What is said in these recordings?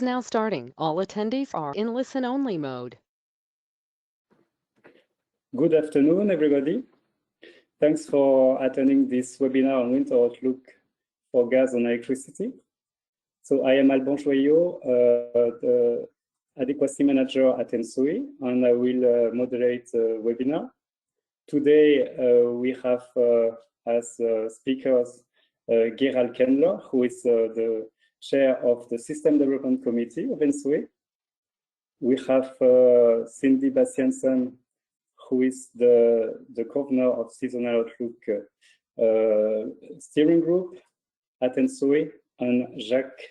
now starting. All attendees are in listen-only mode. Good afternoon, everybody. Thanks for attending this webinar on winter outlook for gas and electricity. So I am Alban Joyot, the adequacy manager at ENTSO-E, and I will moderate the webinar. Today we have as speakers Gerald Kendler, who is the chair of the System Development Committee of ENTSO-E. We have Cindy Bastiansen, who is the governor of Seasonal Outlook Steering Group at ENTSO-E, and Jacques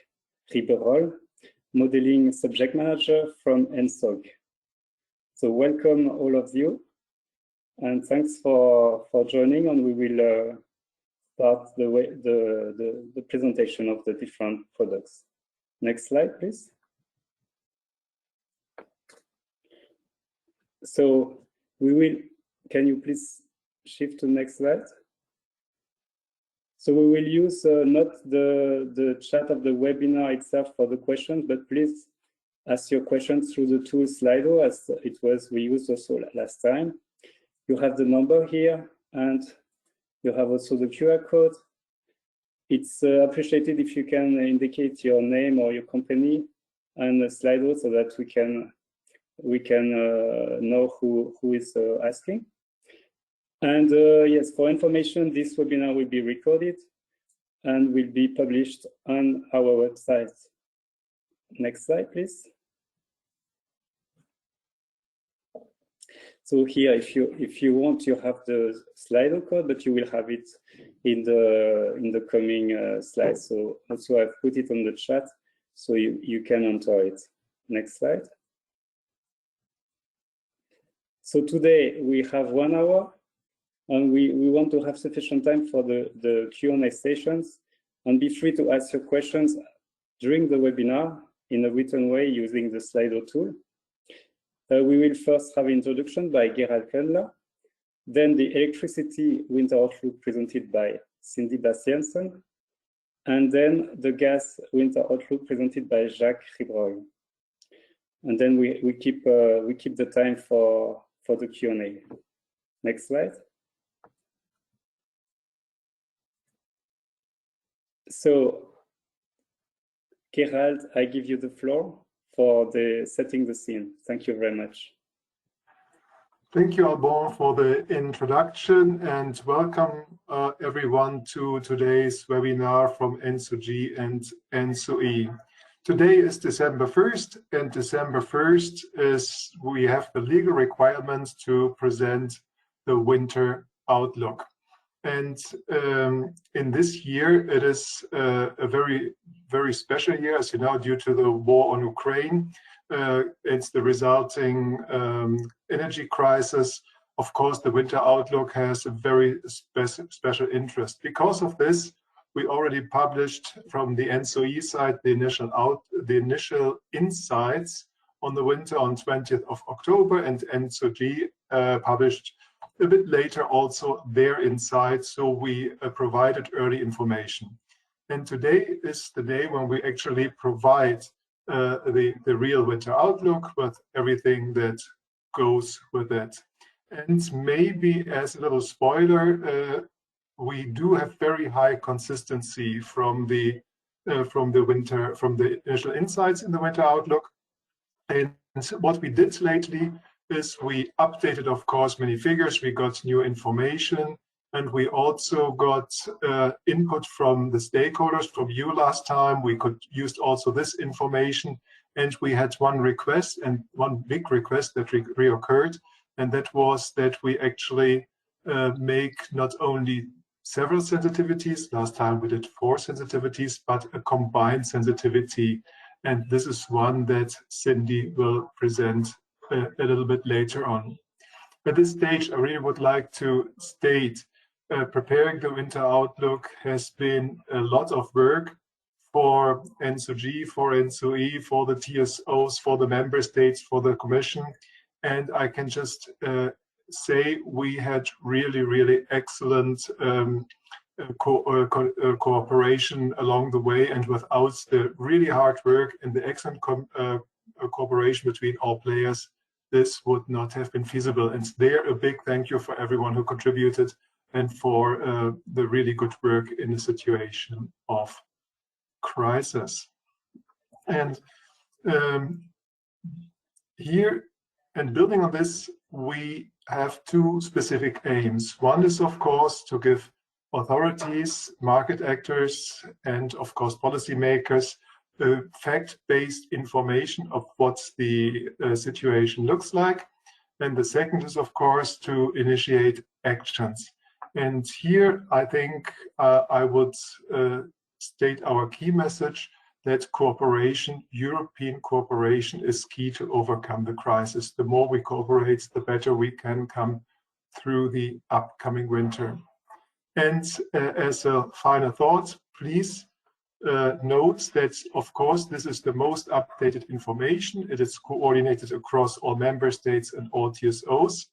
Riberol, Modeling Subject Manager from ENTSOG. So welcome all of you, and thanks for joining, and we will start the presentation of the different products. Next slide, please. So we will, can you please shift to the next slide? So we will use not the chat of the webinar itself for the questions, but please ask your questions through the tool Slido, as it was we used also last time. You have the number here, and you have also the QR code. It's appreciated if you can indicate your name or your company and Slido so that we can know who is asking. And yes, for information, this webinar will be recorded and will be published on our website. Next slide, please. So here, if you want, you have the Slido code, but you will have it in the coming slides. So also I've put it on the chat, so you can enter it. Next slide. So today we have 1 hour, and we want to have sufficient time for the Q&A sessions, and be free to ask your questions during the webinar in a written way using the Slido tool. We will first have an introduction by Gerald Kendler, then the electricity winter outlook presented by Cindy Bastiansen, and then the gas winter outlook presented by Jacques Riberol. And then we keep the time for the Q&A. Next slide. So, Gerald, I give you the floor for setting the scene. Thank you very much. Thank you, Alban, for the introduction, and welcome everyone to today's webinar from ENTSOG and ENTSO-E. Today is December 1st, and December 1st is we have the legal requirement to present the winter outlook. And in this year, it is a very, very special year, as you know, due to the war on Ukraine. It's the resulting energy crisis. Of course, the winter outlook has a very special interest. Because of this, we already published from the ENTSO-E side the initial insights on the winter on 20th of October, and ENTSO-G published a bit later also their insights. So we provided early information. And today is the day when we actually provide the real winter outlook with everything that goes with it. And maybe as a little spoiler, we do have very high consistency from the initial insights in the winter outlook. And what we did lately is we updated, of course, many figures. We got new information, and we also got input from the stakeholders, from you last time. We could use also this information, and we had one request, and one big request that reoccurred, and that was that we actually make not only several sensitivities, last time we did 4 sensitivities, but a combined sensitivity. And this is one that Cindy will present a little bit later on. At this stage, I really would like to state preparing the winter outlook has been a lot of work for ENTSO-G, for ENTSO-E, for the TSOs, for the member states, for the Commission. And I can just say we had really, really excellent cooperation along the way, and without the really hard work and the excellent cooperation between all players, this would not have been feasible. And there, a big thank you for everyone who contributed and for the really good work in a situation of crisis. And here, and building on this, we have two specific aims. One is, of course, to give authorities, market actors, and of course policymakers fact-based information of what the situation looks like. And the second is, of course, to initiate actions. And here, I think I would state our key message that cooperation, European cooperation, is key to overcome the crisis. The more we cooperate, the better we can come through the upcoming winter. And as a final thought, please note that, of course, this is the most updated information. It is coordinated across all member states and all TSOs.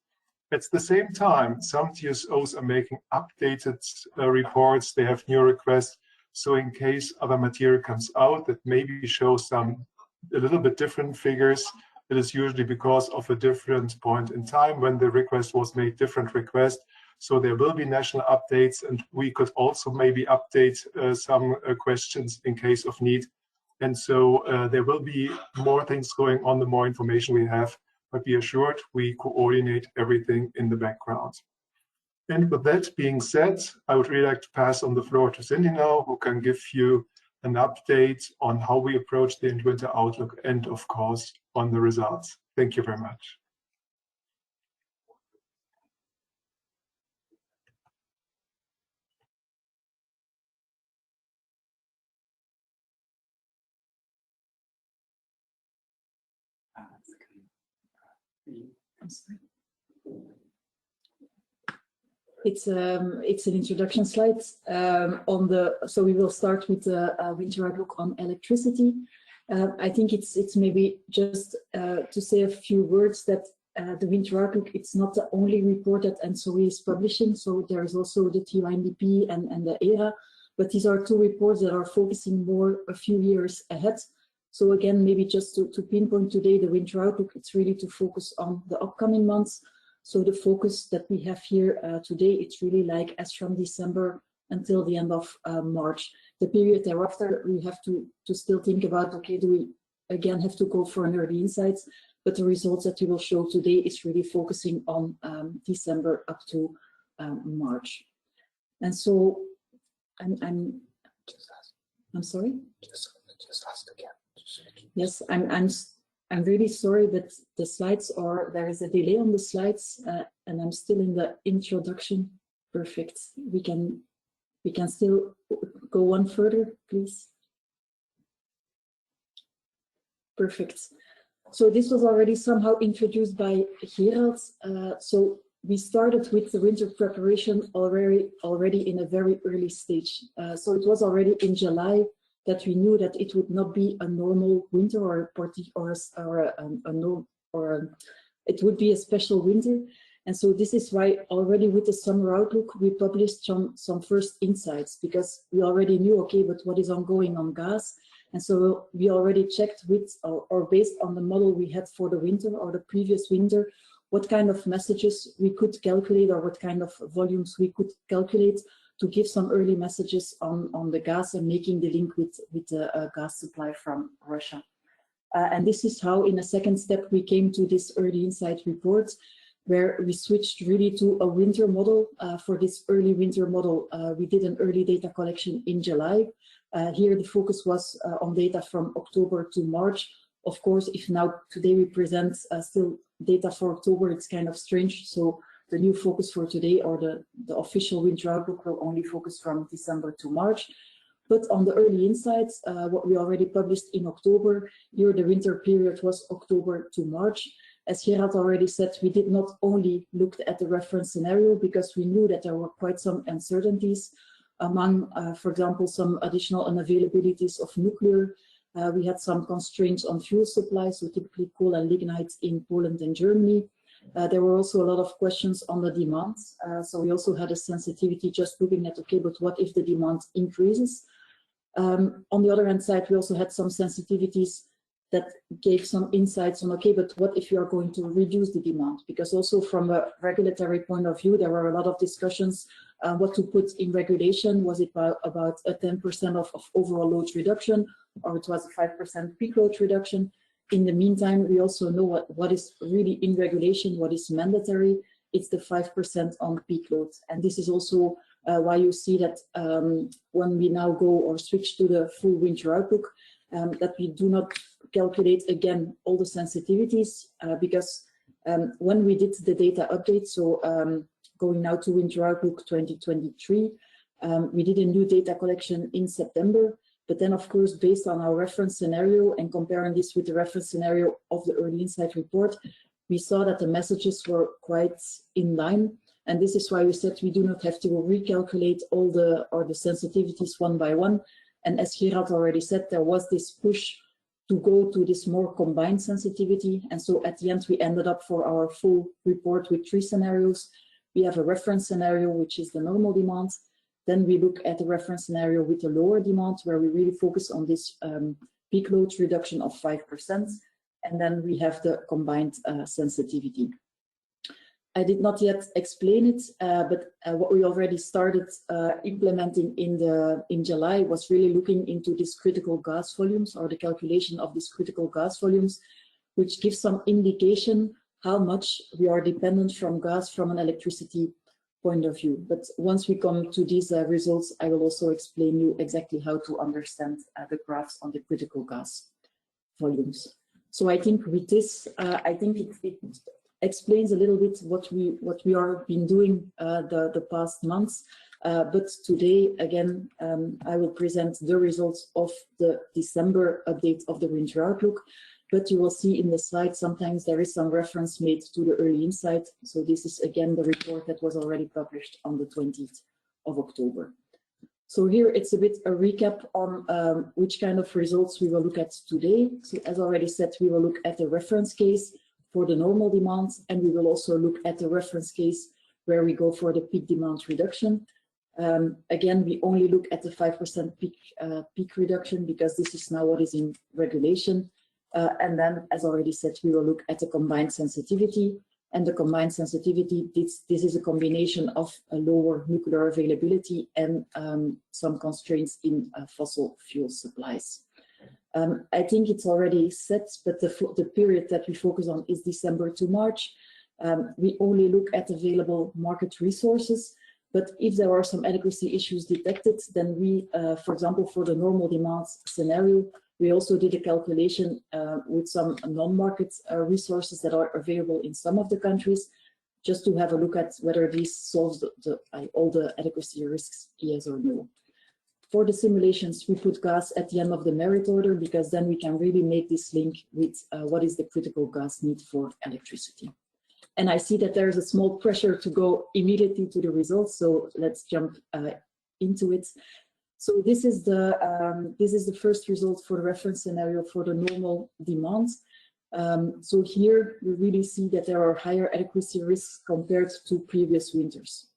At the same time, some TSOs are making updated reports. They have new requests. So in case other material comes out that maybe shows a little bit different figures, it is usually because of a different point in time when the request was made, different request. So there will be national updates, and we could also maybe update some questions in case of need. And so there will be more things going on the more information we have, but be assured we coordinate everything in the background. And with that being said, I would really like to pass on the floor to Cindy now, who can give you an update on how we approach the winter outlook and, of course, on the results. Thank you very much. I'm sorry. It's an introduction slide so we will start with the winter outlook on electricity. I think it's maybe just to say a few words that the winter outlook, it's not the only report that ENTSO-E is publishing. So there's also the TUNDP and the ERA, but these are two reports that are focusing more a few years ahead. So again, maybe just to pinpoint today the winter outlook, it's really to focus on the upcoming months. So the focus that we have here today, it's really like as from December until the end of March. The period thereafter, we have to still think about, okay, do we again have to go for an early insights? But the results that we will show today is really focusing on December up to March. And so I'm sorry? Just ask again. Yes, I'm really sorry, but the slides there is a delay on the slides, and I'm still in the introduction. Perfect. We can still go one further, please. Perfect. So this was already somehow introduced by Gerald. So we started with the winter preparation already in a very early stage. So it was already in July that we knew that it would not be a normal winter it would be a special winter. And so this is why already with the summer outlook, we published some first insights, because we already knew, okay, but what is ongoing on gas? And so we already checked with, or based on the model we had for the winter or the previous winter, what kind of messages we could calculate or what kind of volumes we could calculate to give some early messages on the gas and making the link with the gas supply from Russia. And this is how, in a second step, we came to this early insight report, where we switched really to a winter model. For this early winter model, we did an early data collection in July. Here, the focus was on data from October to March. Of course, if now today we present still data for October, it's kind of strange. So the new focus for today, or the official winter outlook, will only focus from December to March. But on the early insights, what we already published in October, here the winter period was October to March. As Gerard already said, we did not only look at the reference scenario, because we knew that there were quite some uncertainties among, for example, some additional unavailabilities of nuclear. We had some constraints on fuel supply, so typically coal and lignite in Poland and Germany. There were also a lot of questions on the demand. So we also had a sensitivity just looking at, okay, but what if the demand increases? On the other hand side, we also had some sensitivities that gave some insights on, okay, but what if you are going to reduce the demand? Because also from a regulatory point of view, there were a lot of discussions what to put in regulation. Was it about a 10% of overall load reduction, or it was a 5% peak load reduction? In the meantime, we also know what is really in regulation, what is mandatory. It's the 5% on peak load. And this is also why you see that when we now go or switch to the full winter outlook, that we do not calculate again all the sensitivities, because when we did the data update, so going now to winter outlook 2023, we did a new data collection in September. But then, of course, based on our reference scenario and comparing this with the reference scenario of the early insight report, we saw that the messages were quite in line. And this is why we said we do not have to recalculate all the sensitivities one by one. And as Gerard already said, there was this push to go to this more combined sensitivity. And so at the end, we ended up for our full report with 3 scenarios. We have a reference scenario, which is the normal demand. Then we look at the reference scenario with a lower demand, where we really focus on this peak load reduction of 5%. And then we have the combined sensitivity. I did not yet explain it, but what we already started implementing in July was really looking into these critical gas volumes, or the calculation of these critical gas volumes, which gives some indication how much we are dependent from gas from an electricity point of view. But once we come to these results, I will also explain you exactly how to understand the graphs on the critical gas volumes. So I think with this, I think it explains a little bit what we are been doing the past months. But today, again, I will present the results of the December update of the winter outlook. But you will see in the slide, sometimes there is some reference made to the early insight. So this is again the report that was already published on the 20th of October. So here it's a bit a recap on which kind of results we will look at today. So as already said, we will look at the reference case for the normal demand, and we will also look at the reference case where we go for the peak demand reduction. Again, we only look at the 5% peak reduction because this is now what is in regulation. And then, as already said, we will look at the combined sensitivity. And the combined sensitivity, this is a combination of a lower nuclear availability and some constraints in fossil fuel supplies. I think it's already set, but the period that we focus on is December to March. We only look at available market resources, but if there are some adequacy issues detected, then we, for example, for the normal demand scenario, we also did a calculation with some non-market resources that are available in some of the countries, just to have a look at whether this solves all the adequacy risks, yes or no. For the simulations, we put gas at the end of the merit order, because then we can really make this link with what is the critical gas need for electricity. And I see that there's a small pressure to go immediately to the results, so let's jump into it. So this is the first result for the reference scenario for the normal demand. So here we really see that there are higher adequacy risks compared to previous winters.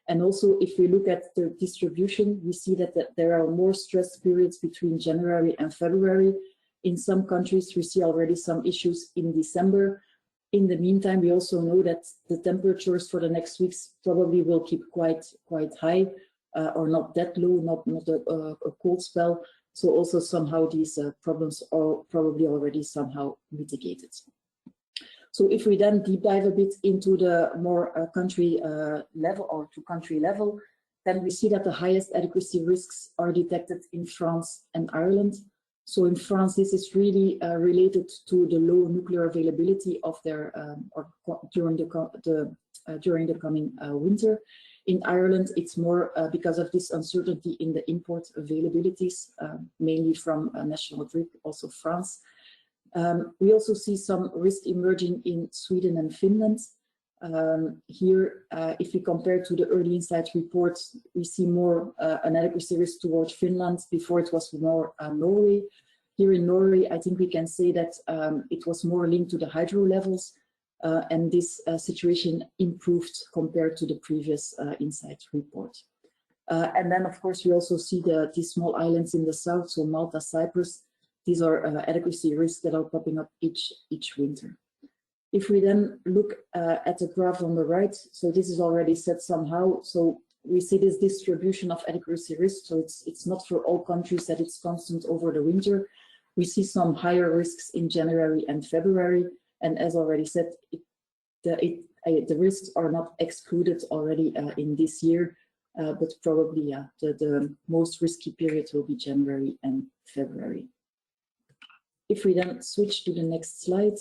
And also, if we look at the distribution, we see that there are more stress periods between January and February. In some countries, we see already some issues in December. In the meantime, we also know that the temperatures for the next weeks probably will keep quite high. Or not that low, not a cold spell. So also somehow these problems are probably already somehow mitigated. So if we then deep dive a bit into the more country level or to country level, then we see that the highest adequacy risks are detected in France and Ireland. So in France, this is really related to the low nuclear availability of their during the coming winter. In Ireland, it's more because of this uncertainty in the import availabilities, mainly from National Grid, also France. We also see some risk emerging in Sweden and Finland. Here, if we compare to the early insight report, we see more an adequacy risk towards Finland. Before it was more Norway. Here in Norway, I think we can say that it was more linked to the hydro levels. and this situation improved compared to the previous insight report. And then, of course, we also see these small islands in the south, so Malta, Cyprus. These are adequacy risks that are popping up each winter. If we then look at the graph on the right, so this is already said somehow. So we see this distribution of adequacy risk. So it's not for all countries that it's constant over the winter. We see some higher risks in January and February. And as already said, the risks are not excluded already in this year, but probably the most risky period will be January and February. If we then switch to the next slide,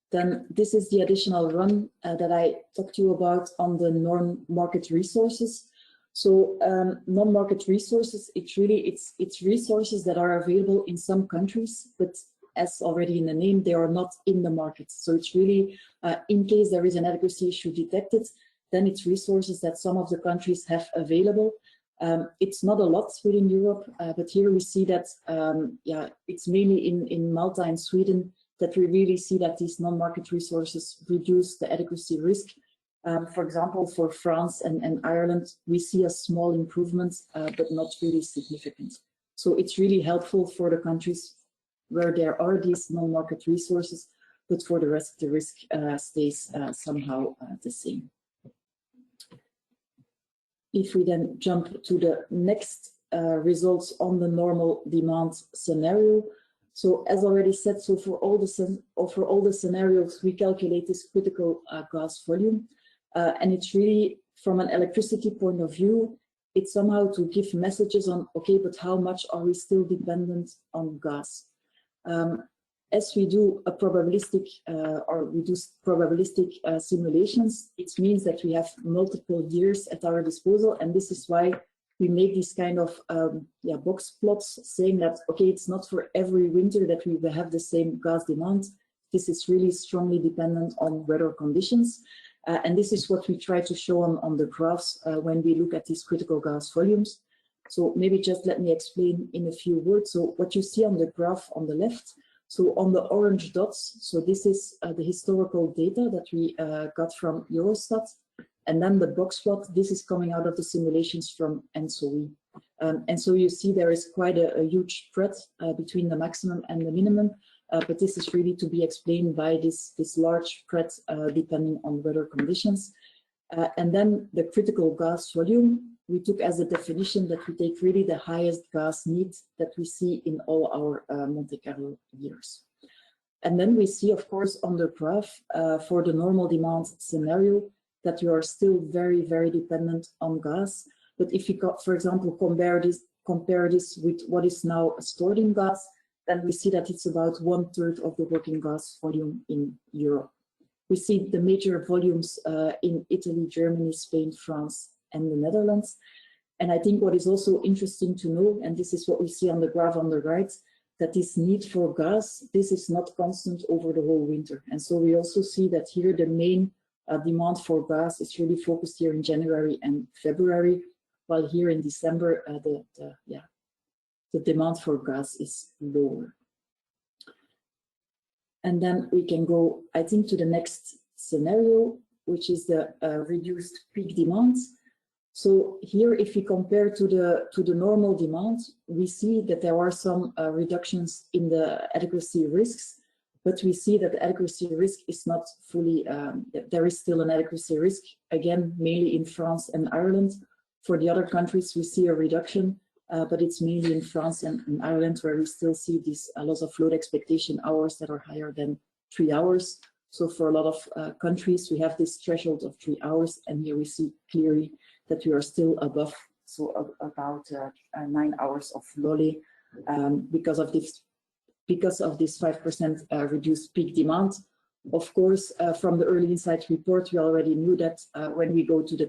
then this is the additional run that I talked to you about on the non-market resources. So non-market resources, it's resources that are available in some countries, but as already in the name, they are not in the market. So it's really, in case there is an adequacy issue detected, then it's resources that some of the countries have available. It's not a lot within Europe, but here we see that, it's mainly in Malta and Sweden that we really see that these non-market resources reduce the adequacy risk. For example, for France and Ireland, we see a small improvement, but not really significant. So it's really helpful for the countries where there are these non-market resources, but for the rest, the risk stays somehow the same. If we then jump to the next results on the normal demand scenario. So as already said, so for all the scenarios, we calculate this critical gas volume. And it's really, from an electricity point of view, it's somehow to give messages on, okay, but how much are we still dependent on gas? As we do a probabilistic simulations, it means that we have multiple years at our disposal, and this is why we make these kind of box plots saying that, okay, it's not for every winter that we will have the same gas demand. This is really strongly dependent on weather conditions. And this is what we try to show on the graphs when we look at these critical gas volumes. So maybe just let me explain in a few words. So what you see on the graph on the left, so on the orange dots, so this is the historical data that we got from Eurostat. And then the box plot, this is coming out of the simulations from ENTSO-E. And so you see there is quite a huge spread between the maximum and the minimum. But this is really to be explained by this large spread depending on weather conditions. And then the critical gas volume, we took as a definition that we take really the highest gas need that we see in all our Monte Carlo years. And then we see, of course, on the graph for the normal demand scenario that you are still very, very dependent on gas. But if you, for example, compare this with what is now stored in gas, then we see that it's about 1/3 of the working gas volume in Europe. We see the major volumes in Italy, Germany, Spain, France, and the Netherlands. And I think what is also interesting to know, and this is what we see on the graph on the right, that this need for gas, this is not constant over the whole winter. And so we also see that here the main demand for gas is really focused here in January and February, while here in December, the demand for gas is lower. And then we can go, I think, to the next scenario, which is the reduced peak demand. So here, if we compare to the normal demand, we see that there are some reductions in the adequacy risks, but we see that the adequacy risk is not fully, there is still an adequacy risk, again, mainly in France and Ireland. For the other countries, we see a reduction, but it's mainly in France and Ireland where we still see these loss of load expectation hours that are higher than 3 hours. So for a lot of countries, we have this threshold of 3 hours, and here we see clearly that we are still above, so about 9 hours of LOLE because of this 5% reduced peak demand. Of course, from the early insight report, we already knew that when we go to the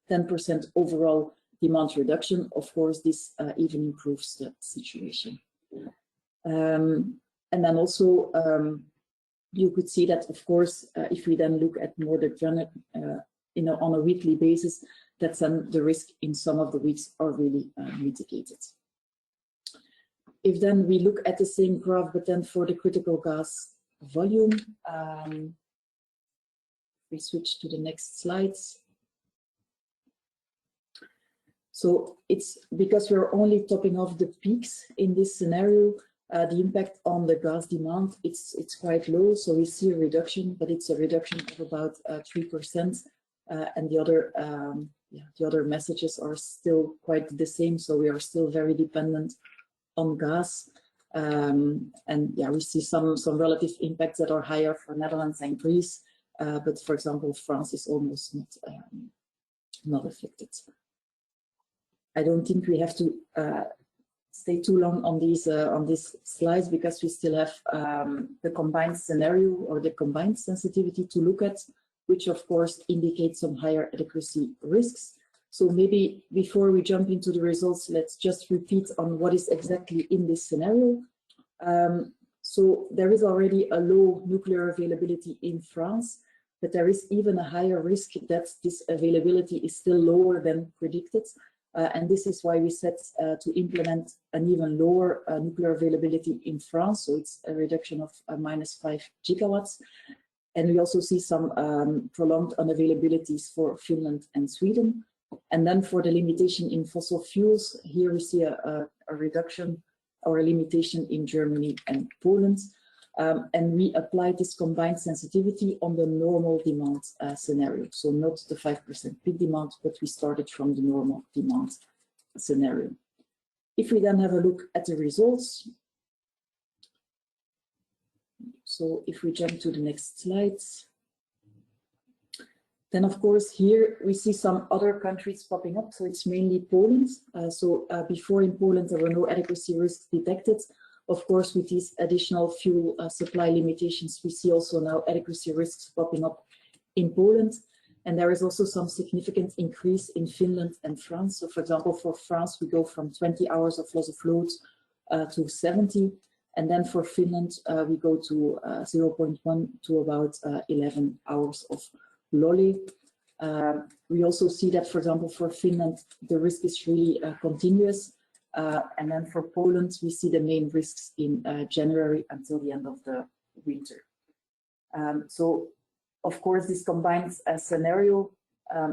10% overall demand reduction, of course, this even improves the situation. And then also, you could see that, of course, if we then look at more the on a weekly basis, that then the risk in some of the weeks are really mitigated. If then we look at the same graph, but then for the critical gas volume. We switch to the next slides. So it's because we're only topping off the peaks in this scenario, the impact on the gas demand, it's quite low. So we see a reduction, but it's a reduction of about 3%. And the other messages are still quite the same. So we are still very dependent on gas. And yeah, we see some relative impacts that are higher for Netherlands and Greece. But for example, France is almost not affected. I don't think we have to stay too long on these slides because we still have the combined scenario or the combined sensitivity to look at, which of course indicates some higher adequacy risks. So maybe before we jump into the results, let's just repeat on what is exactly in this scenario. So there is already a low nuclear availability in France, but there is even a higher risk that this availability is still lower than predicted. And this is why we set to implement an even lower nuclear availability in France. So it's a reduction of -5 gigawatts. And we also see some prolonged unavailabilities for Finland and Sweden. And then for the limitation in fossil fuels, here we see a reduction or a limitation in Germany and Poland. And we applied this combined sensitivity on the normal demand scenario. So not the 5% peak demand, but we started from the normal demand scenario. If we then have a look at the results. So if we jump to the next slides. Then of course here we see some other countries popping up. So it's mainly Poland. Before in Poland there were no adequacy risks detected. Of course, with these additional fuel supply limitations, we see also now adequacy risks popping up in Poland. And there is also some significant increase in Finland and France. So for example, for France, we go from 20 hours of loss of load to 70. And then for Finland, we go to 0.1 to about 11 hours of LOLI. We also see that, for example, for Finland, the risk is really continuous. And then for Poland, we see the main risks in January until the end of the winter. So, of course, this combined scenario,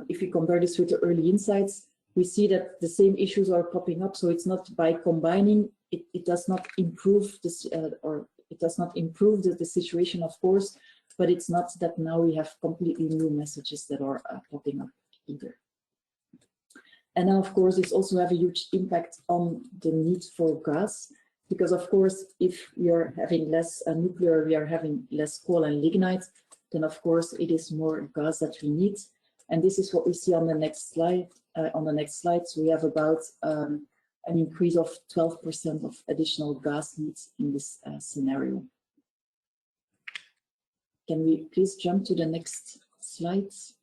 if we compare this with the early insights, we see that the same issues are popping up. So it's not by combining, it does not improve this, or it does not improve the situation, of course, but it's not that now we have completely new messages that are popping up either. And then, of course, this also have a huge impact on the need for gas, because, of course, if we are having less nuclear, we are having less coal and lignite, then, of course, it is more gas that we need. And this is what we see on the next slide. So we have about an increase of 12% of additional gas needs in this scenario. Can we please jump to the next slides?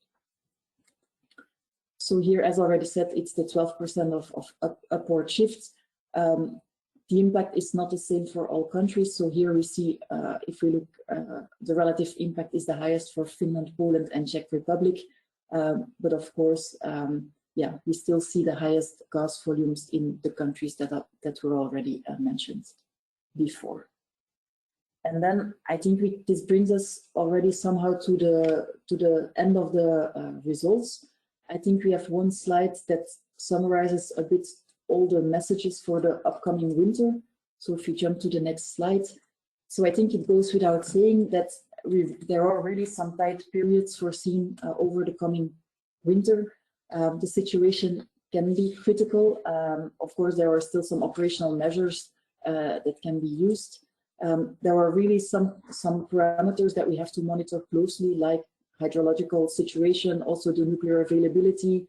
So here, as already said, it's the 12% of upward shift. The impact is not the same for all countries. So here we see, if we look, the relative impact is the highest for Finland, Poland, and Czech Republic. But of course, yeah, we still see the highest gas volumes in the countries that were already mentioned before. And then I think this brings us already somehow to the end of the results. I think we have one slide that summarizes a bit all the messages for the upcoming winter. So if you jump to the next slide. So I think it goes without saying that there are really some tight periods foreseen over the coming winter. The situation can be critical. Of course, there are still some operational measures that can be used. There are really some parameters that we have to monitor closely, like hydrological situation, also the nuclear availability.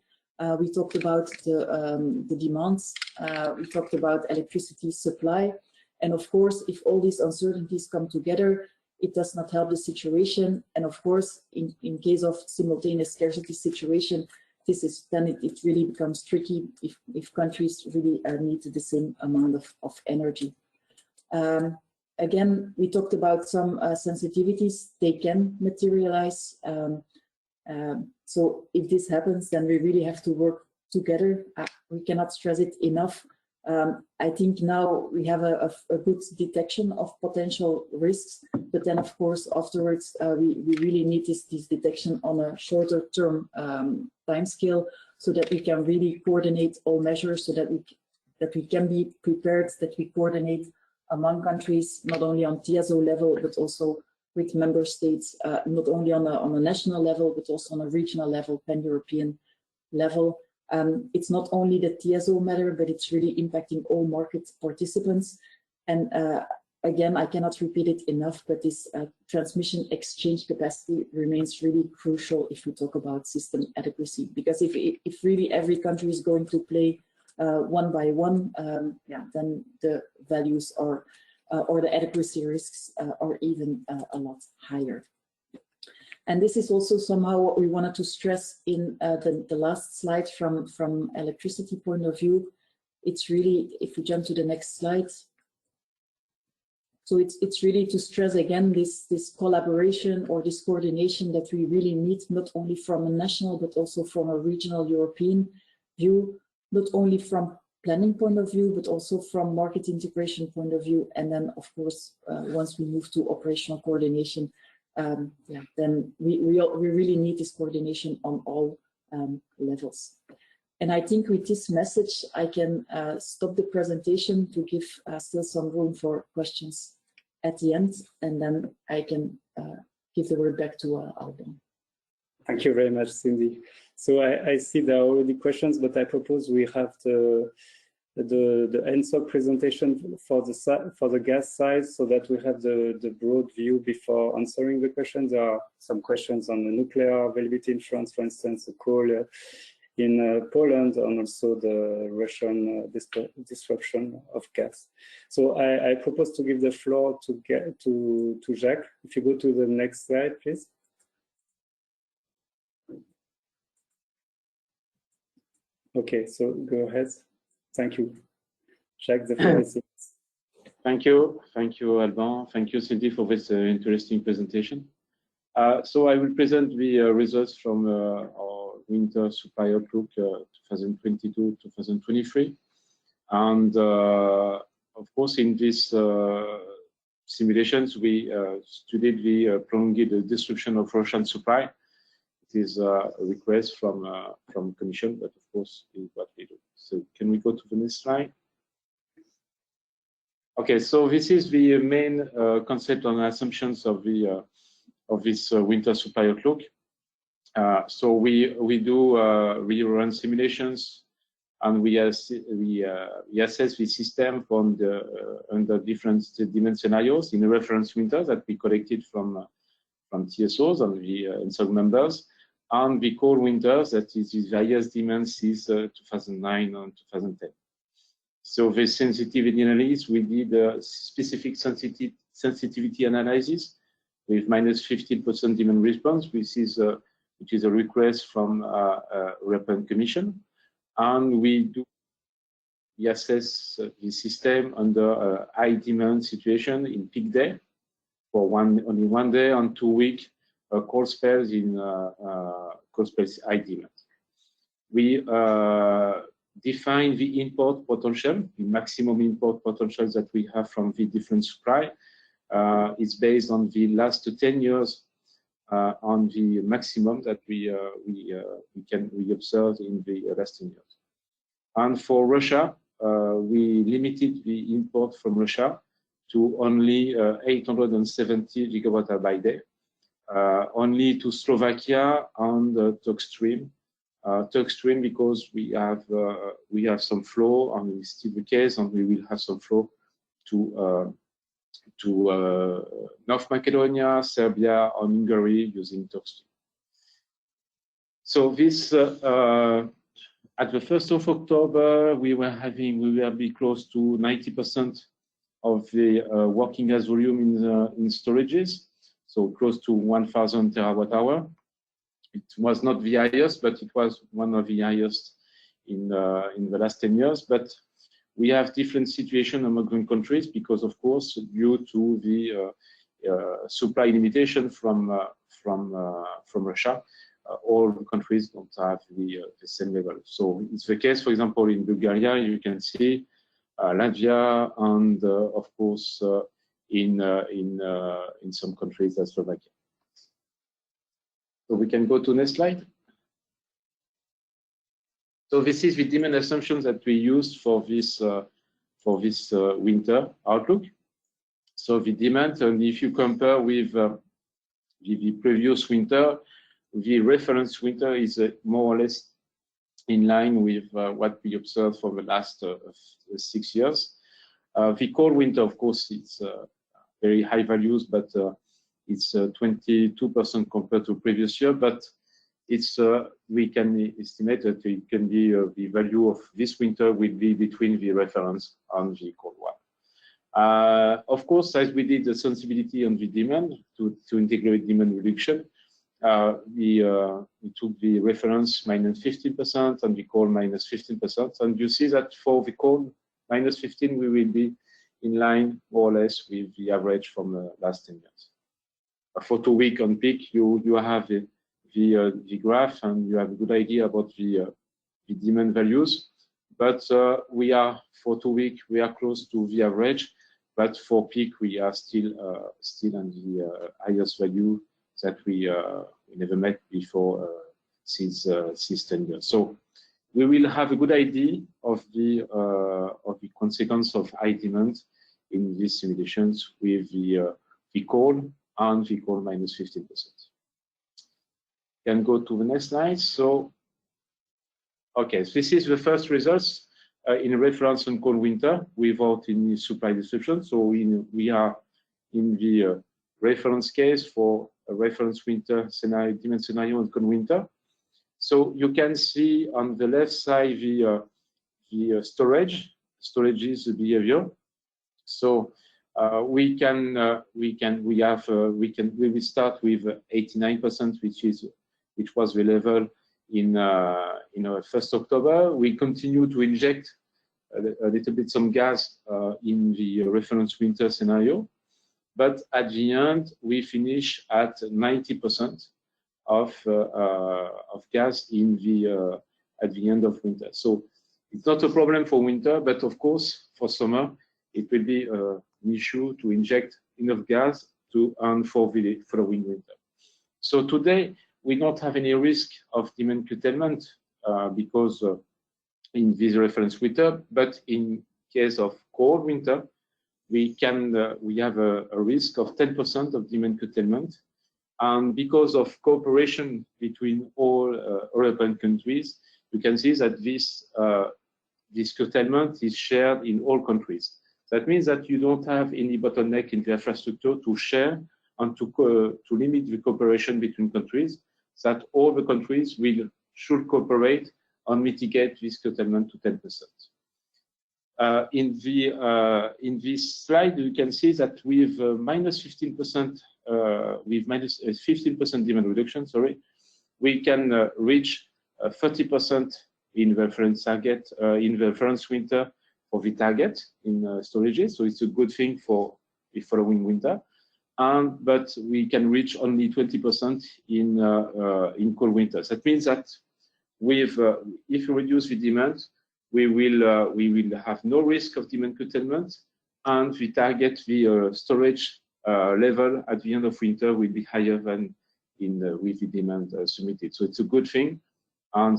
We talked about the demands. We talked about electricity supply. And of course, if all these uncertainties come together, it does not help the situation. And of course, in case of simultaneous scarcity situation, it really becomes tricky if countries really need the same amount of energy. Again, we talked about some sensitivities. They can materialize. So if this happens, then we really have to work together. We cannot stress it enough. I think now we have a good detection of potential risks, but then of course afterwards we really need this detection on a shorter term time scale, so that we can really coordinate all measures, so that we can be prepared, that we coordinate among countries, not only on TSO level, but also with member states, not only on a national level, but also on a regional level, pan-European level. It's not only the TSO matter, but it's really impacting all market participants. And again, I cannot repeat it enough, but this transmission exchange capacity remains really crucial if we talk about system adequacy. Because if really every country is going to play one by one, then the values are, or the adequacy risks are even a lot higher. And this is also somehow what we wanted to stress in the last slide from electricity point of view. It's really, if we jump to the next slide. So it's really to stress again this collaboration or this coordination that we really need, not only from a national, but also from a regional European view, not only from planning point of view, but also from market integration point of view. And then of course, once we move to operational coordination, then we really need this coordination on all levels. And I think with this message, I can stop the presentation to give still some room for questions at the end, and then I can give the word back to Alban. Thank you very much, Cindy. So I see there are already questions, but I propose we have the ENTSOG presentation for the gas side, so that we have the broad view before answering the questions. There are some questions on the nuclear availability in France, for instance, the coal in Poland, and also the Russian disruption of gas. So I propose to give the floor to Jacques. If you go to the next slide, please. Okay, so go ahead. Thank you. Jacques, the floor is yours. Thank you, Alban. Thank you, Cindy, for this interesting presentation. So I will present the results from our winter supply outlook 2022-2023. And of course, in these simulations, we studied the prolonged disruption of Russian supply. It is a request from Commission, but of course, is what we do. So can we go to the next slide? Okay, so this is the main concept and assumptions of this winter supply outlook. So we run simulations, and we assess the system under different demand scenarios in a reference winter that we collected from TSOs and the ENTSOG members, and the cold winters, that is the highest demand since 2009 and 2010. So the sensitivity analysis, we did a specific sensitivity analysis with -15% demand response, which is a request from European Commission, and we assess the system under a high demand situation in peak day for only 1 day and 2 weeks cold spells in cold spells high demand. We define the import potential, the maximum import potential that we have from the different supply. It's based on the last 10 years on the maximum that we observed in the last 10 years. And for Russia, we limited the import from Russia to only 870 gigawatt by day, only to Slovakia and TurkStream. TurkStream because we have some flow, and it's still the case, and we will have some flow to North Macedonia, Serbia, and Hungary using TurkStream. So this at the 1st of October, we will be close to 90% of the working gas volume in storages, so close to 1,000 terawatt-hour. It was not the highest, but it was one of the highest in the last 10 years. But we have different situations among countries because, of course, due to the supply limitation from Russia, all countries don't have the same level. So it's the case, for example, in Bulgaria. You can see Latvia, and of course in some countries as Slovakia. So we can go to next slide. So this is the demand assumptions that we used for this winter outlook. So the demand, and if you compare with the previous winter, the reference winter is more or less in line with what we observed for the last 6 years. The cold winter, of course, it's very high values, but it's 22% compared to previous year. But it's we can estimate that it can be the value of this winter will be between the reference and the cold one. Of course, as we did the sensibility on the demand to integrate demand reduction, we took the reference -15% and the cold -15%. And you see that for the cold -15, we will be in line more or less with the average from the last 10 years. For 2 weeks on peak, you have the graph, and you have a good idea about the demand values. But we are for 2 weeks, we are close to the average. But for peak, we are still on the highest value that we never met before since 10 years. So we will have a good idea of the consequence of high demand in these simulations with the cold and the cold -15%. Can go to the next slide. So, okay, so this is the first results in reference on cold winter without any supply disruption. So we are in the reference case for a reference winter scenario, demand scenario on cold winter. So you can see on the left side the storage's behavior. So we will start with 89%, which was the level in 1st October. We continue to inject a little bit some gas in the reference winter scenario, but at the end we finish at 90% of gas in at the end of winter. So it's not a problem for winter, but of course for summer it will be an issue to inject enough gas for the following winter. So today we don't have any risk of demand curtailment because in this reference winter, but in case of cold winter, we have a risk of 10% of demand curtailment. And because of cooperation between all European countries, you can see that this curtailment is shared in all countries. That means that you don't have any bottleneck in the infrastructure to share and to limit the cooperation between countries, that all the countries should cooperate and mitigate this curtailment to 10%. In this slide, you can see that with -15%, with -15% demand reduction, we can reach 30% in reference target in the reference winter for the target in storages. So it's a good thing for the following winter. But we can reach only 20% in cold winters. That means that if we reduce the demand, we will have no risk of demand curtailment, and we target the storage level at the end of winter will be higher than with the demand submitted. So it's a good thing, and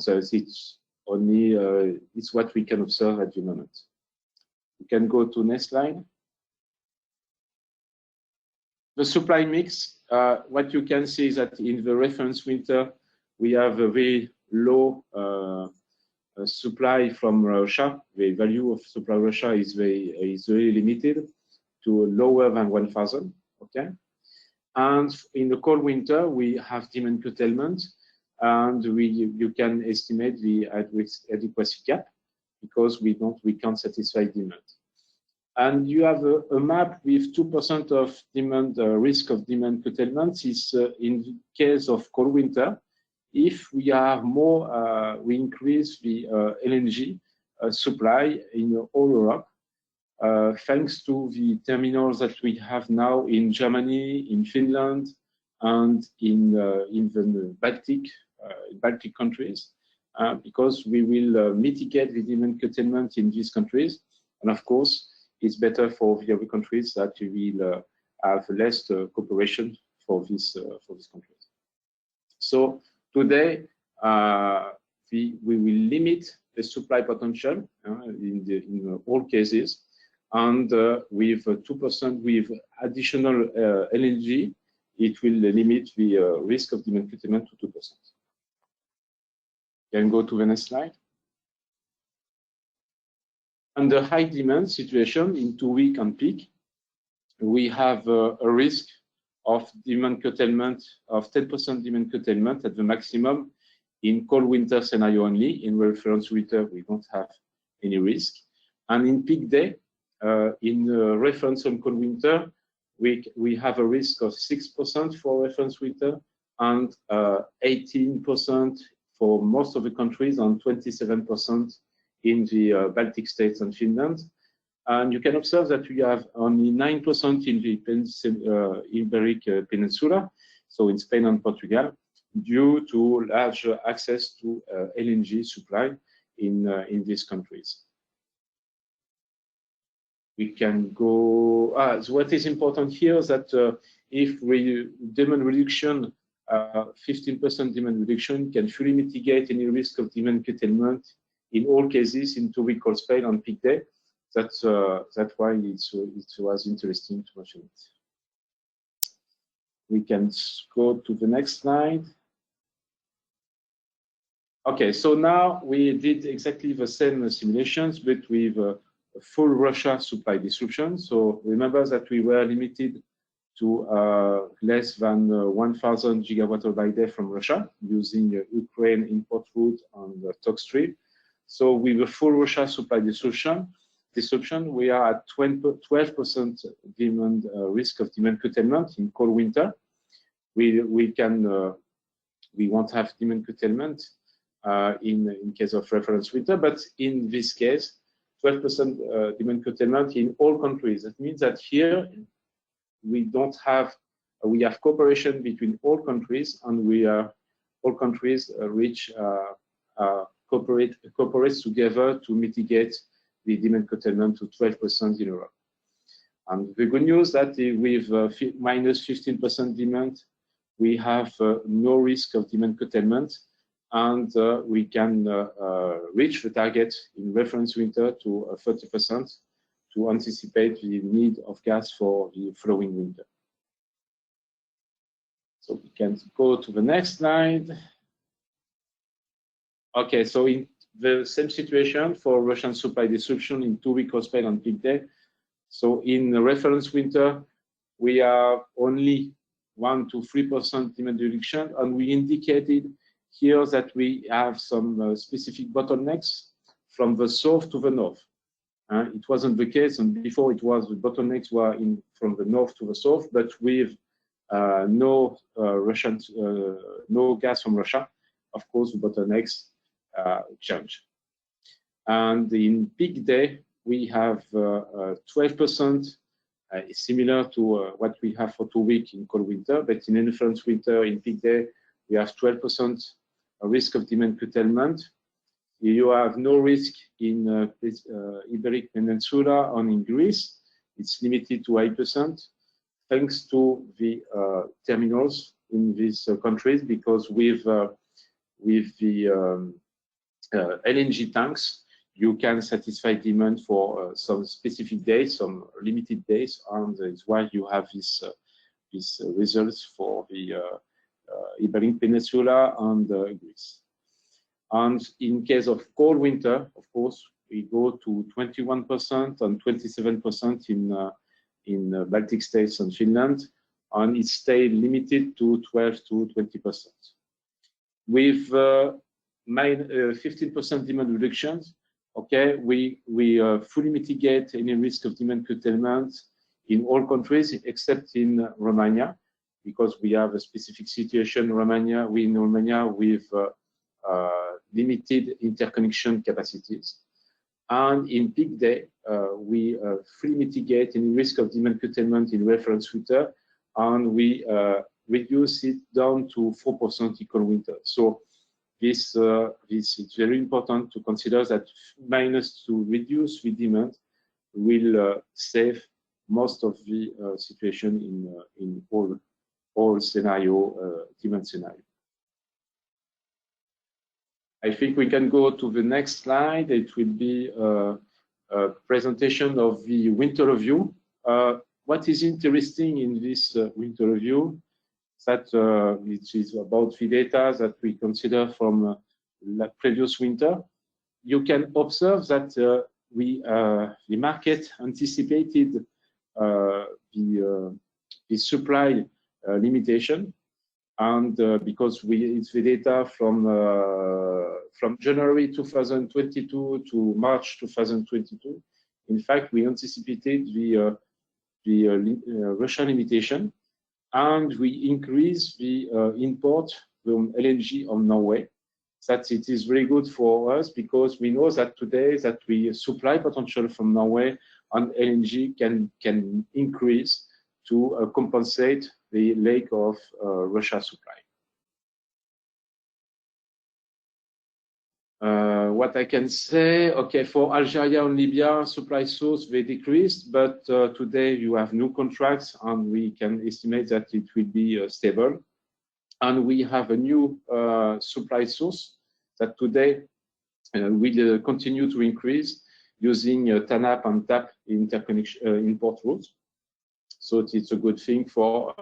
it's what we can observe at the moment. We can go to next slide. The supply mix, what you can see is that in the reference winter, we have a very low supply from Russia. The value of supply Russia is very limited to lower than 1,000. Okay, and in the cold winter, we have demand curtailment, and you can estimate the adequacy gap because we can't satisfy demand. And you have a map with 2% of demand risk of demand curtailment. Is in case of cold winter, if we are more, we increase the LNG supply in all Europe, thanks to the terminals that we have now in Germany, in Finland, and in the Baltic countries, because we will mitigate the demand curtailment in these countries. And of course, it's better for the other countries that we will have less cooperation for these countries. So today, we will limit the supply potential in all cases, and with 2% with additional LNG, it will limit the risk of demand curtailment to 2%. Can go to the next slide. Under high demand situation in 2 week and peak, we have a risk of demand curtailment of 10% demand curtailment at the maximum in cold winter scenario only. In reference winter, we don't have any risk. And in peak day, in reference on cold winter, we have a risk of 6% for reference winter and 18% for most of the countries and 27% in the Baltic states and Finland. And you can observe that we have only 9% in the Iberic Peninsula, so in Spain and Portugal, due to large access to LNG supply in these countries. We can go. So what is important here is that if we demand reduction, 15% demand reduction can fully mitigate any risk of demand curtailment in all cases in 2 week cold spell on peak day. That's why it was interesting to mention it. We can go to the next slide. Okay, so now we did exactly the same simulations, but with a full Russia supply disruption. So remember that we were limited to less than 1,000 gigawatt by day from Russia using Ukraine import route on the TOG stream. So with a full Russia supply disruption, we are at 12% demand risk of demand curtailment in cold winter. We won't have demand curtailment in case of reference winter, but in this case, 12% demand curtailment in all countries. That means that here we have cooperation between all countries, and all countries cooperate together to mitigate the demand curtailment to 12% in Europe. And the good news that with minus 15% demand, we have no risk of demand curtailment, and we can reach the target in reference winter to 30% to anticipate the need of gas for the following winter. So we can go to the next slide. Okay, so in the same situation for Russian supply disruption in 2 week cold spell on peak day. So in the reference winter, we have only 1 to 3% demand reduction, and we indicated here that we have some specific bottlenecks from the south to the north. It wasn't the case, and before it was the bottlenecks were from the north to the south, but with no gas from Russia, of course, the bottlenecks change. And in peak day, we have 12%, similar to what we have for 2 weeks in cold winter, but in reference winter, in peak day, we have 12% risk of demand curtailment. You have no risk in Iberic Peninsula or in Greece. It's limited to 8%, thanks to the terminals in these countries, because with the LNG tanks, you can satisfy demand for some specific days, some limited days, and it's why you have these results for the Iberian Peninsula and Greece. And in case of cold winter, of course, we go to 21% and 27% in Baltic states and Finland, and it stayed limited to 12 to 20%. With 15% demand reductions, okay, we fully mitigate any risk of demand curtailment in all countries except in Romania, because we have a specific situation in Romania with limited interconnection capacities. And in peak day, we fully mitigate any risk of demand curtailment in reference winter, and we reduce it down to 4% in cold winter. So this is very important to consider that minus to reduce the demand will save most of the situation in all scenario, demand scenario. I think we can go to the next slide. It will be a presentation of the winter review. What is interesting in this winter review that which is about the data that we consider from the previous winter. You can observe that the market anticipated the supply limitation, and because it's the data from January 2022 to March 2022. In fact, we anticipated the Russia limitation, and we increased the import from LNG on Norway. That it is very good for us because we know that today that we supply potential from Norway and LNG can increase to compensate the lack of Russia supply. What I can say, okay, for Algeria and Libya, supply source, they decreased, but today you have new contracts and we can estimate that it will be stable. And we have a new supply source that today will continue to increase using TANAP and TAP interconnection import routes. So it's a good thing for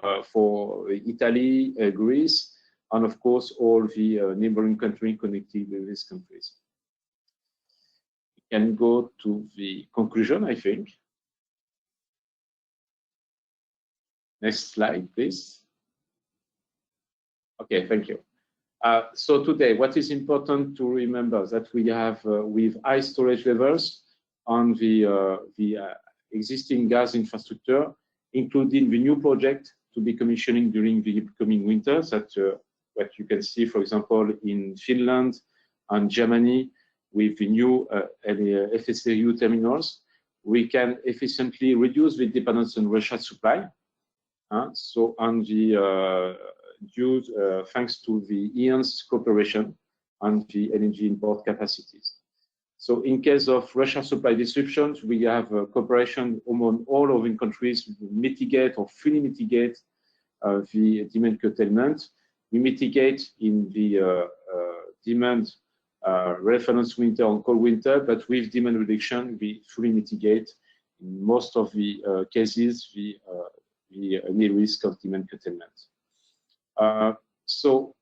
Italy, Greece, and of course all the neighboring countries connected with these countries. We can go to the conclusion, I think. Next slide, please. Okay, thank you. So today, what is important to remember that we have with high storage levels on the existing gas infrastructure, including the new project to be commissioning during the upcoming winter. That what you can see, for example, in Finland and Germany with the new FSRU terminals, we can efficiently reduce the dependence on Russian supply. So on the thanks to the ENTSO cooperation and the LNG import capacities. So in case of Russia supply disruptions, we have cooperation among all of the countries to mitigate or fully mitigate the demand curtailment. We mitigate in the demand reference winter and cold winter, but with demand reduction, we fully mitigate in most of the cases the any risk of demand curtailment. So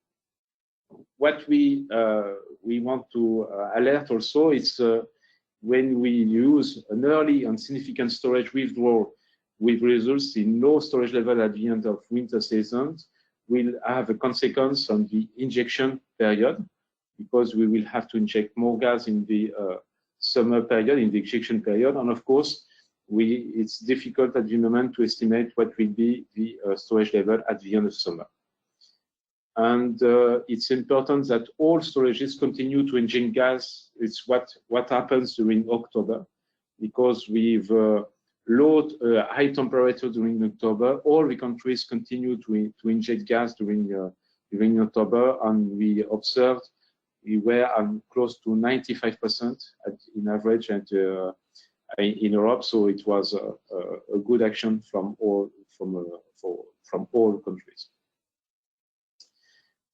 what we want to alert also is when we use an early and significant storage withdrawal with results in low storage level at the end of winter season will have a consequence on the injection period, because we will have to inject more gas in the summer period, in the injection period, and of course it's difficult at the moment to estimate what will be the storage level at the end of summer. And it's important that all storages continue to inject gas. It's what happens during October, because with low high temperature during October, all the countries continue to inject gas during October, and we observed we were close to 95% in average and in Europe. So it was a good action from all countries.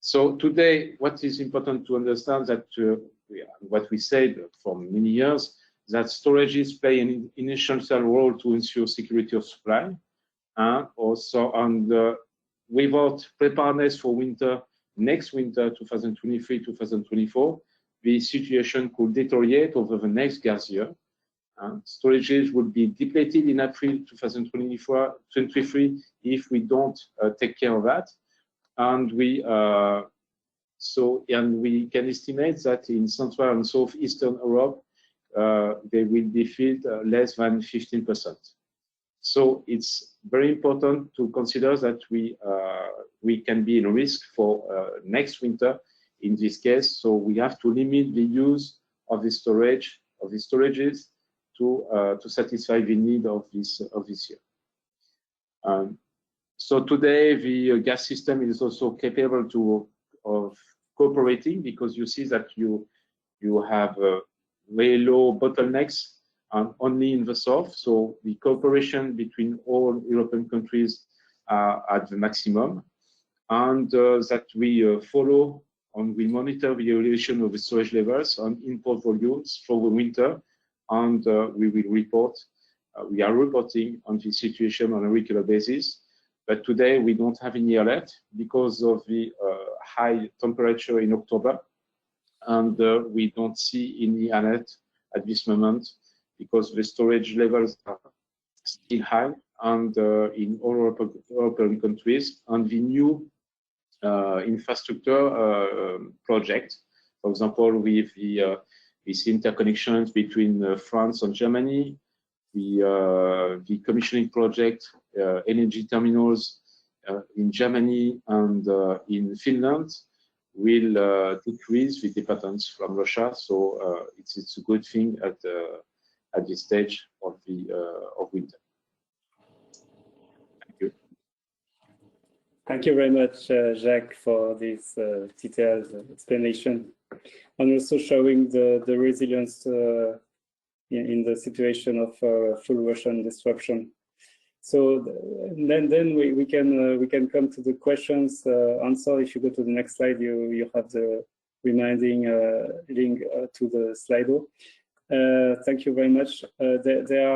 So today, what is important to understand that what we said for many years, that storages play an essential role to ensure security of supply. Also, and without preparedness for next winter, 2023-2024, the situation could deteriorate over the next gas year. Storages will be depleted in April 2023 if we don't take care of that. And we can estimate that in Central and Southeastern Europe, they will be filled less than 15%. So it's very important to consider that we can be in risk for next winter in this case. So we have to limit the use of the storages to satisfy the need of this year. So today the gas system is also capable of cooperating, because you see that you have very low bottlenecks and only in the south. So the cooperation between all European countries are at the maximum, and that we follow and we monitor the evolution of the storage levels and import volumes for the winter, and we will report. We are reporting on the situation on a regular basis. But today we don't have any alert because of the high temperature in October, and we don't see any alert at this moment because the storage levels are still high and in all European countries, and the new infrastructure project, for example, with the this interconnections between France and Germany, the commissioning project, energy terminals in Germany and in Finland will decrease the dependence from Russia. So it's a good thing at this stage of the of winter. Thank you. Thank you very much, Jacques, for this detailed explanation, and also showing the resilience in the situation of full Russian disruption. So then we can come to the questions answer. If you go to the next slide, you have the reminding link to the Slido. Thank you very much. There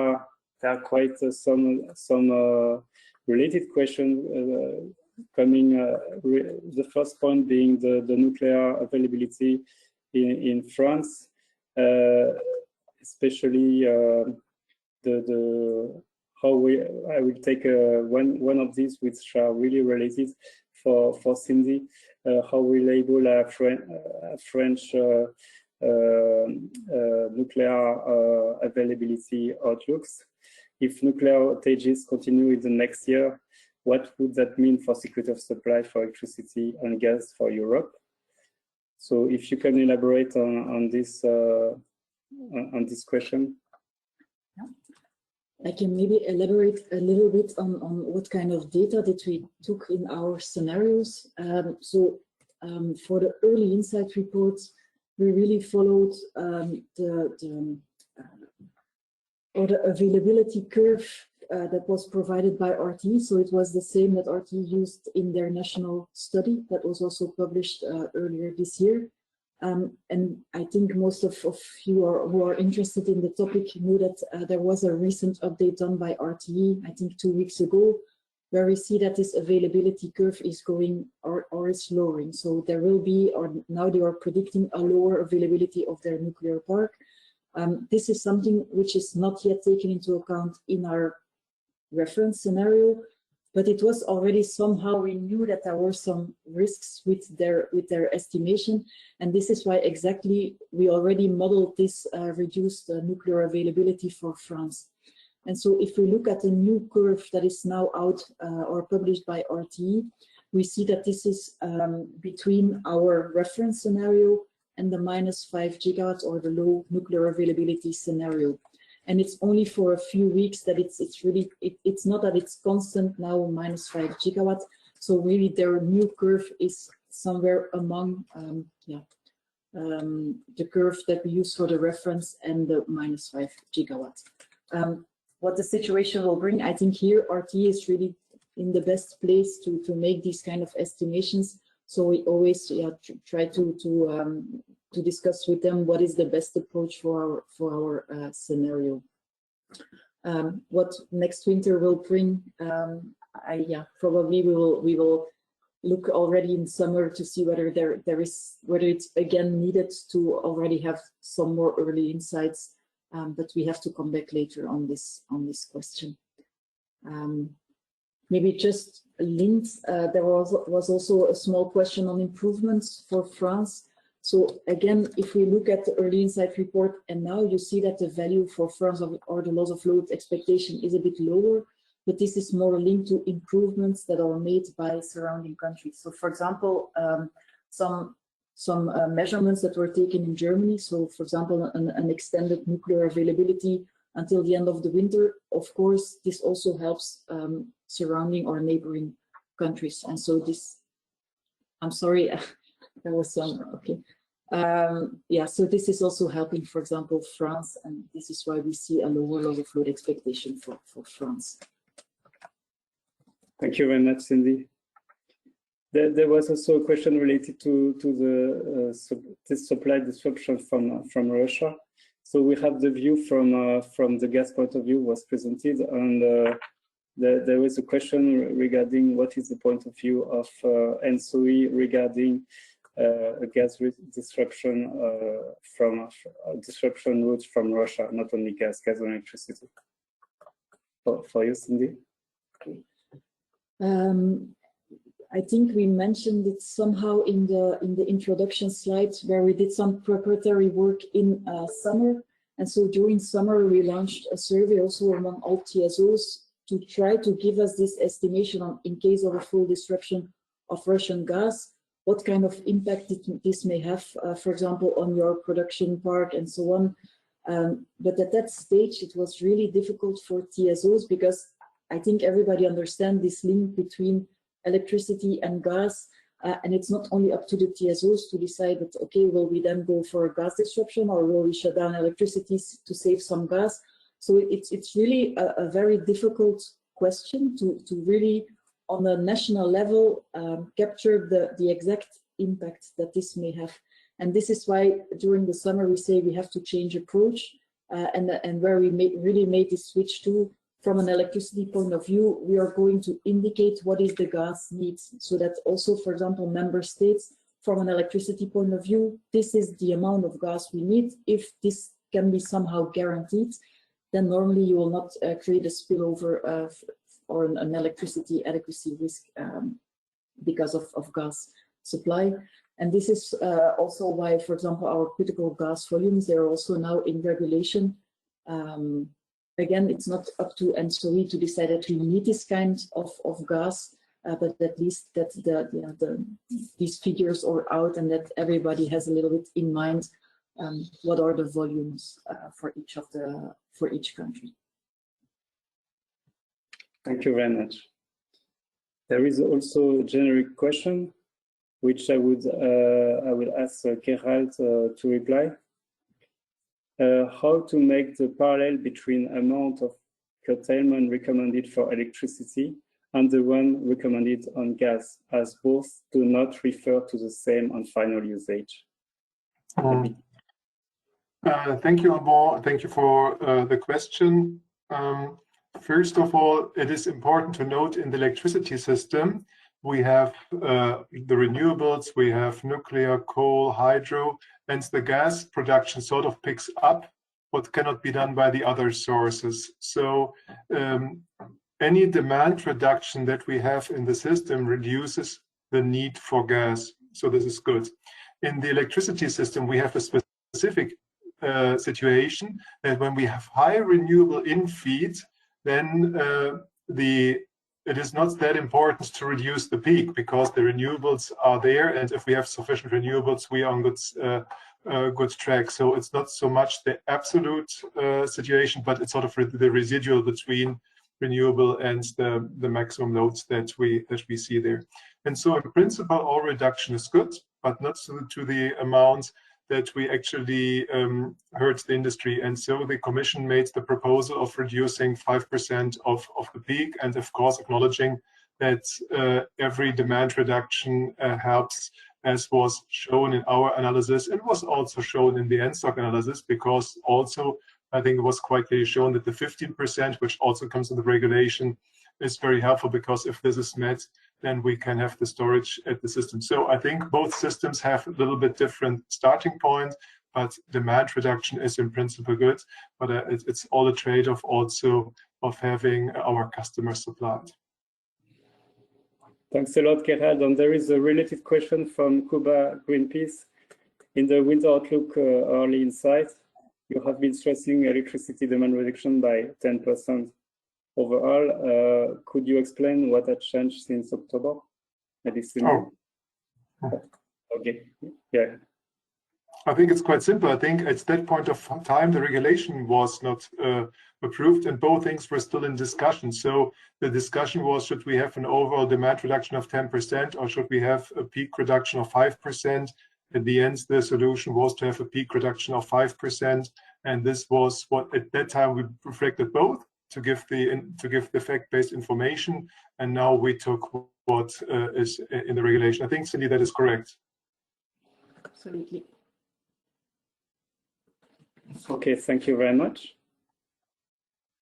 are quite some related questions coming. The first point being the nuclear availability in France, especially I will take one of these which are really related for Cindy. How we label a French nuclear availability outlooks. If nuclear outages continue in the next year, what would that mean for security of supply for electricity and gas for Europe? So if you can elaborate on this question. I can maybe elaborate a little bit on what kind of data that we took in our scenarios. For the early insight reports, we really followed the availability curve that was provided by RTE. So it was the same that RTE used in their national study that was also published earlier this year. And I think most of you who are interested in the topic knew that there was a recent update done by RTE, I think 2 weeks ago, where we see that this availability curve is going or is lowering. So there will be, or now they are predicting a lower availability of their nuclear park. This is something which is not yet taken into account in our reference scenario, but it was already somehow we knew that there were some risks with their estimation, and this is why exactly we already modeled this reduced nuclear availability for France. And so if we look at the new curve that is now out or published by RTE, we see that this is between our reference scenario and the -5 gigawatts or the low nuclear availability scenario. And it's only for a few weeks that it's not that it's constant now -5 gigawatts. So really their new curve is somewhere among the curve that we use for the reference and the -5 gigawatts. What the situation will bring, I think here RTE is really in the best place to make these kind of estimations. So we always try to discuss with them what is the best approach for our scenario. What next winter will bring, probably we will look already in summer to see whether whether it's again needed to already have some more early insights. But we have to come back later on this question. Maybe just linked, there was also a small question on improvements for France. So again, if we look at the early insight report, and now you see that the value for France or the loss of load expectation is a bit lower, but this is more linked to improvements that are made by surrounding countries. So for example, some measurements that were taken in Germany. So for example, an extended nuclear availability until the end of the winter. Of course, this also helps surrounding or neighboring countries. And so this, I'm sorry, there was some, okay. Yeah, so this is also helping, for example, France, and this is why we see a lower overflow expectation for France. Thank you very much, Cindy. There was also a question related to the supply disruption from Russia. So we have the view from the gas point of view was presented, and there was a question regarding what is the point of view of ENTSO-E regarding a gas disruption disruption routes from Russia, not only gas and electricity. For you, Cindy. Okay. I think we mentioned it somehow in the introduction slides where we did some preparatory work in summer. And so during summer, we launched a survey also among all TSOs to try to give us this estimation on, in case of a full disruption of Russian gas, what kind of impact this may have, for example, on your production park and so on. But at that stage, it was really difficult for TSOs because I think everybody understands this link between electricity and gas, and it's not only up to the TSOs to decide that, okay, will we then go for a gas disruption or will we shut down electricity to save some gas? So it's really a very difficult question to really, on a national level, capture the exact impact that this may have. And this is why during the summer we say we have to change approach, and where we really made this switch to, from an electricity point of view, we are going to indicate what is the gas needs, so that also, for example, member states, from an electricity point of view, this is the amount of gas we need. If this can be somehow guaranteed, then normally you will not create a spillover or an electricity adequacy risk because of gas supply. And this is also why, for example, our critical gas volumes, they're also now in regulation. Again, it's not up to ENTSO-E to decide that we need this kind of gas, but at least that these figures are out and that everybody has a little bit in mind what are the volumes for each country. Thank you very much. There is also a generic question, which I will ask Gerald to reply. How to make the parallel between amount of curtailment recommended for electricity and the one recommended on gas, as both do not refer to the same on final usage? Thank you, Alban. Thank you for the question. First of all, it is important to note in the electricity system, we have the renewables, we have nuclear, coal, hydro, and the gas production sort of picks up what cannot be done by the other sources. So any demand reduction that we have in the system reduces the need for gas. So this is good. In the electricity system, we have a specific situation that when we have high renewable infeed, then it is not that important to reduce the peak because the renewables are there, and if we have sufficient renewables, we are on good track. So it's not so much the absolute situation, but it's sort of the residual between renewable and the maximum loads that we see there. And so in principle, all reduction is good, but not to the amount that we actually hurt the industry. And so the Commission made the proposal of reducing 5% of the peak, and of course acknowledging that every demand reduction helps, as was shown in our analysis and was also shown in the ENTSOG analysis, because also I think it was quite clearly shown that the 15%, which also comes in the regulation, is very helpful, because if this is met, then we can have the storage at the system. So I think both systems have a little bit different starting point, but demand reduction is in principle good, but it's all a trade-off also of having our customers supplied. Thanks a lot, Gerald. And there is a related question from Cuba Greenpeace. In the winter outlook early insight, you have been stressing electricity demand reduction by 10%. Overall, could you explain what had changed since October? Okay, yeah. I think it's quite simple. I think at that point of time, the regulation was not approved and both things were still in discussion. So the discussion was, should we have an overall demand reduction of 10% or should we have a peak reduction of 5%? In the end, the solution was to have a peak reduction of 5%, and this was what at that time we reflected both to give the fact-based information, and now we took what is in the regulation. I think, Cindy, that is correct. Absolutely. Okay, thank you very much.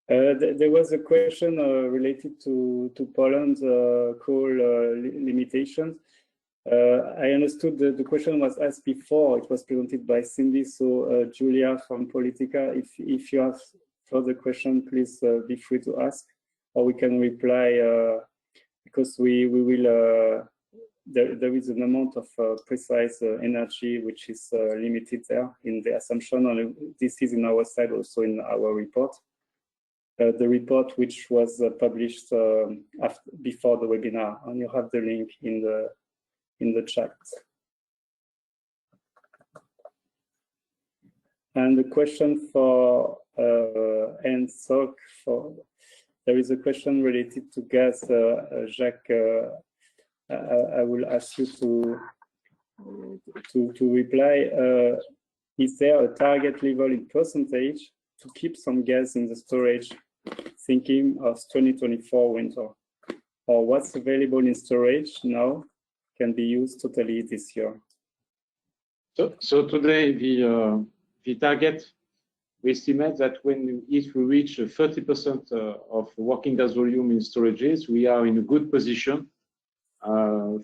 There was a question related to Poland's coal limitations. I understood the question was asked before it was presented by Cindy. So Julia from Politica, if you have further question, please be free to ask, or we can reply because we will. There is an amount of precise energy which is limited there in the assumption, and this is in our side also in our report. The report which was published before the webinar, and you have the link in the chat. And the question for ENTSOG, there is a question related to gas. Jacques, I will ask you to reply. Is there a target level in percentage to keep some gas in the storage, thinking of 2024 winter? Or what's available in storage now can be used totally this year? So today, the target, we estimate that if we reach 30% of working gas volume in storages, we are in a good position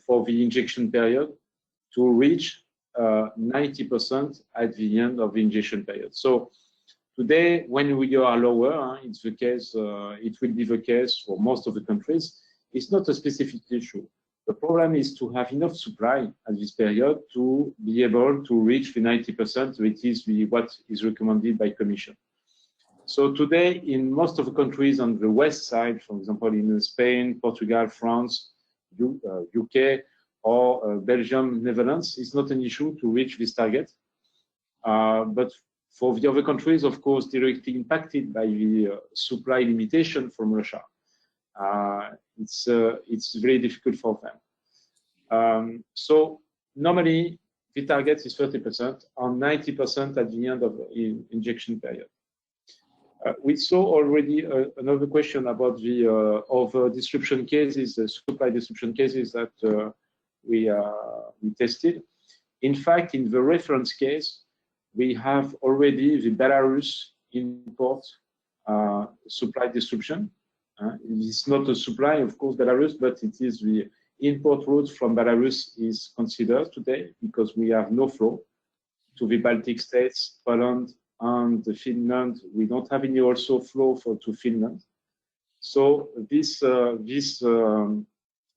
for the injection period to reach 90% at the end of the injection period. So today, when we are lower, it's the case. It will be the case for most of the countries. It's not a specific issue. The problem is to have enough supply at this period to be able to reach the 90%, which is what is recommended by Commission. So today, in most of the countries on the west side, for example, in Spain, Portugal, France, UK, or Belgium, Netherlands, it's not an issue to reach this target. But for the other countries, of course, directly impacted by the supply limitation from Russia, it's very difficult for them. So normally, the target is 30% on 90% at the end of the injection period. We saw already another question about the over disruption cases, the supply disruption cases that we tested. In fact, in the reference case, we have already the Belarus import supply disruption. It's not a supply, of course, Belarus, but it is the import route from Belarus is considered today because we have no flow to the Baltic states, Poland, and Finland. We don't have any also flow to Finland. So this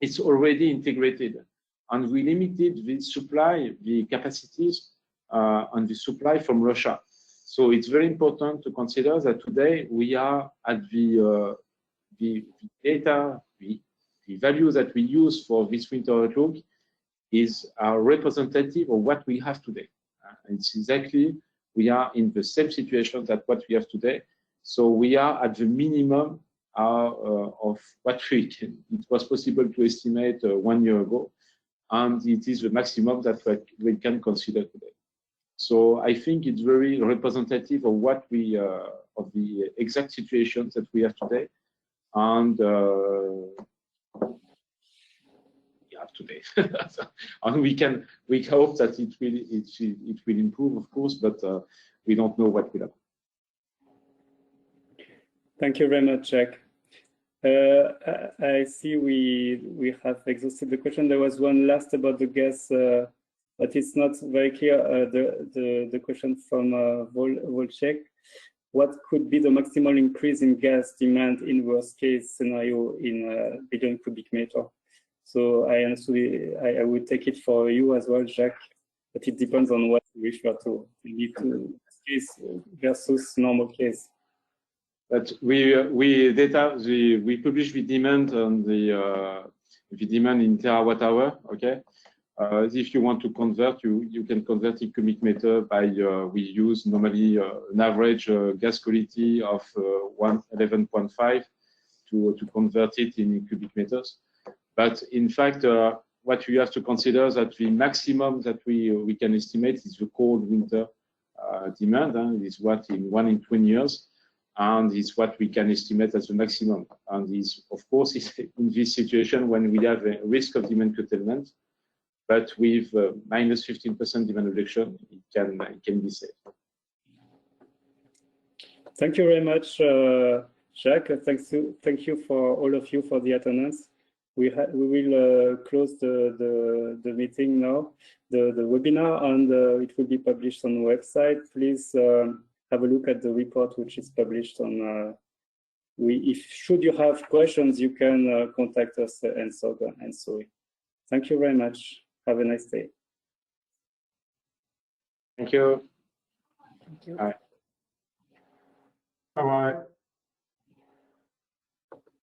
it's already integrated, and we limited the supply, the capacities, and the supply from Russia. So it's very important to consider that today we are at the data, the value that we use for this winter outlook are representative of what we have today. It's exactly, we are in the same situation that what we have today. So we are at the minimum of what it was possible to estimate 1 year ago, and it is the maximum that we can consider today. So I think it's very representative of what we of the exact situations that we have today, and today. And we hope that it will improve, of course, but we don't know what will happen. Thank you very much, Jack. I see we have exhausted the question. There was one last about the gas, but it's not very clear. The question from Volchek. What could be the maximal increase in gas demand in worst case scenario in billion cubic meter? So I understood. I would take it for you as well, Jacques. But it depends on what you refer to. You need to case versus normal case. But we publish the demand on the demand in terawatt hour. Okay. If you want to convert, you can convert in cubic meter by we use normally an average gas quality of 11.5 to convert it in cubic meters. But in fact, what you have to consider is that the maximum that we can estimate is the cold winter demand. Is what in 1 in 20 years, and is what we can estimate as the maximum. And is, of course, is in this situation when we have a risk of demand curtailment, but with minus 15% demand reduction, it can be safe. Thank you very much, Jacques. Thank you for all of you for the attendance. We will close the meeting now, the webinar, and it will be published on the website. Please have a look at the report which is published on. Should you have questions, you can contact us at ENTSOG and ENTSO-E. Thank you very much. Have a nice day. Thank you. Thank you. Bye. Bye-bye.